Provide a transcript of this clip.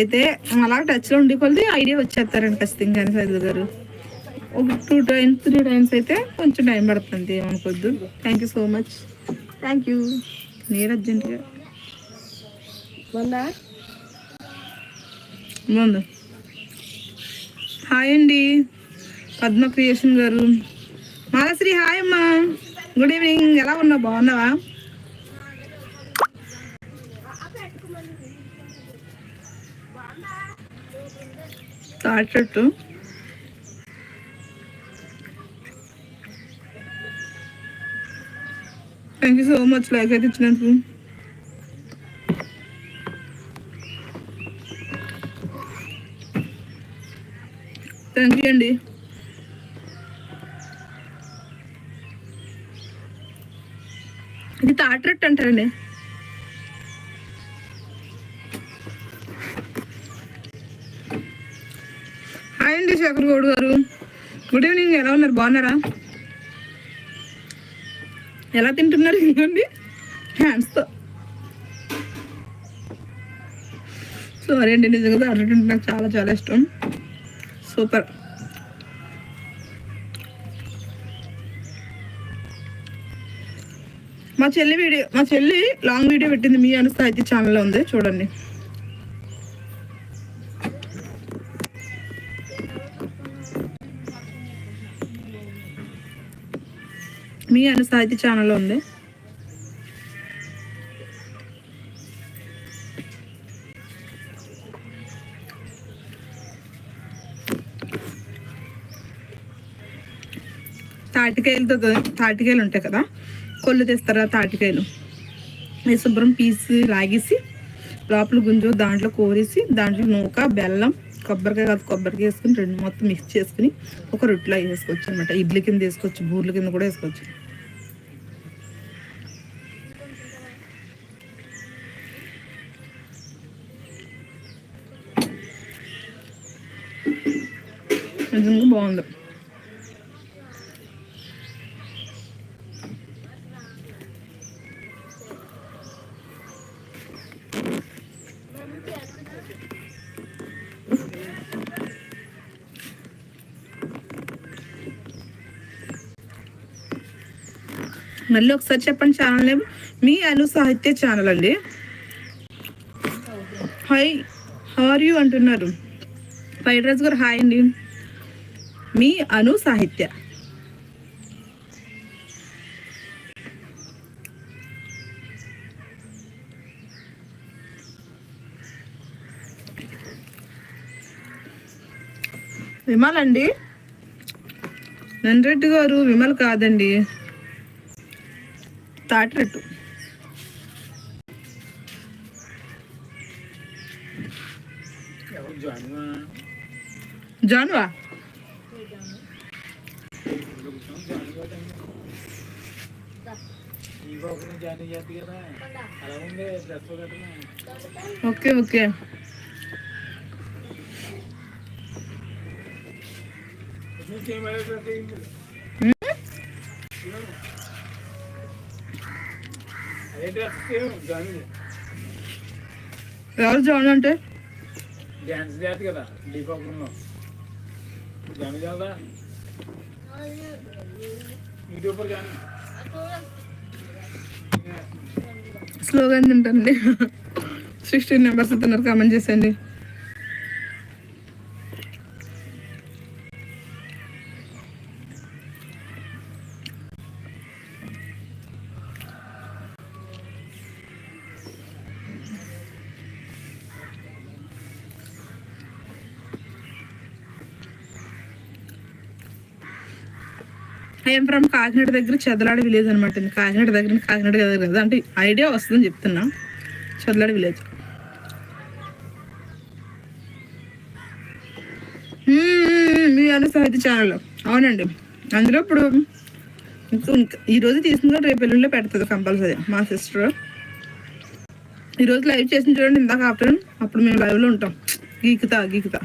అయితే అలా టచ్లో ఉండి కొద్ది ఐడియా వచ్చేస్తారండి ఖచ్చితంగా సైజు గారు. ఒక 2 టైమ్స్ 3 టైమ్స్ అయితే కొంచెం టైం పడుతుంది, ఏమనుకోద్దు. Thank you so much. Thank you. నేను అర్జెంటుగా ముందు హాయ్ అండి పద్మ క్రియేషన్ గారు. మాలశ్రీ హాయ్ అమ్మా, గుడ్ ఈవినింగ్. ఎలా ఉన్నావు, బాగున్నావా? తాటట్టు thank you so much like అయితే ఇచ్చినందుకు. థ్యాంక్ యూ అండి. ఇది తాటరట్టు అంటారండి. హాయ్ అండి శేఖర్ గౌడ్ గారు, గుడ్ ఈవినింగ్. ఎలా ఉన్నారు, బాగున్నారా? ఎలా తింటున్నారు ఇవ్వండి హ్యాండ్స్తో. సారీ అండి, నిజంగా తాటరట్టు నాకు చాలా చాలా ఇష్టం. సూపర్. మా చెల్లి లాంగ్ వీడియో పెట్టింది, మీ అను సాహిత్య ఛానల్లో ఉంది, చూడండి. మీ అను సాహిత్య ఛానల్లో ఉంది. తాటికాయలు ఉంటాయి కదా, కొల్లు తెస్తారా తాటికాయలు, ఈ శుభ్రం పీసి లాగేసి లోపల గుంజు దాంట్లో కోరేసి దాంట్లో నూక బెల్లం కొబ్బరికాయ కాదు కొబ్బరికాయ వేసుకుని రెండు మొత్తం మిక్స్ చేసుకుని ఒక రొట్టెలో వేసుకోవచ్చు అనమాట. ఇడ్లీ కింద వేసుకోవచ్చు, బూర్ల కింద కూడా వేసుకోవచ్చు. నిజంగా బాగుంది. మళ్ళీ ఒకసారి చెప్పండి ఛానల్ నేమ్. మీ అను సాహిత్య ఛానల్ అండి. హాయ్ హౌ ఆర్ యూ అంటున్నారు ఫ్రైడ్ రైస్ గారు. హాయ్ అండి. మీ అను సాహిత్య. విమల్ అండి, నన్రెడ్డి గారు. విమల్ కాదండి, తాటరట్టు. జాన్వా ఓకే ఓకే. ఎవరు జాన్ అంటే డాన్స్ చేయాలి కదా డీపాపుల్లో జాన్ కదా యూట్యూబర్ జాన్. స్లోగా తింటండి. 16 మెంబర్స్ తిన్నారు, కామెంట్ చేసేయండి. ఐఎమ్ ఫ్రమ్ కాకినాడ దగ్గర చెదలాడ విలేజ్ అనమాట. కాకినాడ దగ్గర కదా అంటే ఐడియా వస్తుందని చెప్తున్నా. చెదలాడ విలేజ్. మీ అను సాహిత్య ఛానల్ అవునండి. అందులో ఇప్పుడు ఈరోజు తీసుకుని రేపు ఎల్లుండిలో పెడుతుంది కంపల్సరీ మా సిస్టర్. ఈరోజు లైవ్ చేసిన చూడండి ఇందాక ఆఫ్టర్నూన్, అప్పుడు మేము లైవ్లో ఉంటాం. గీకుతా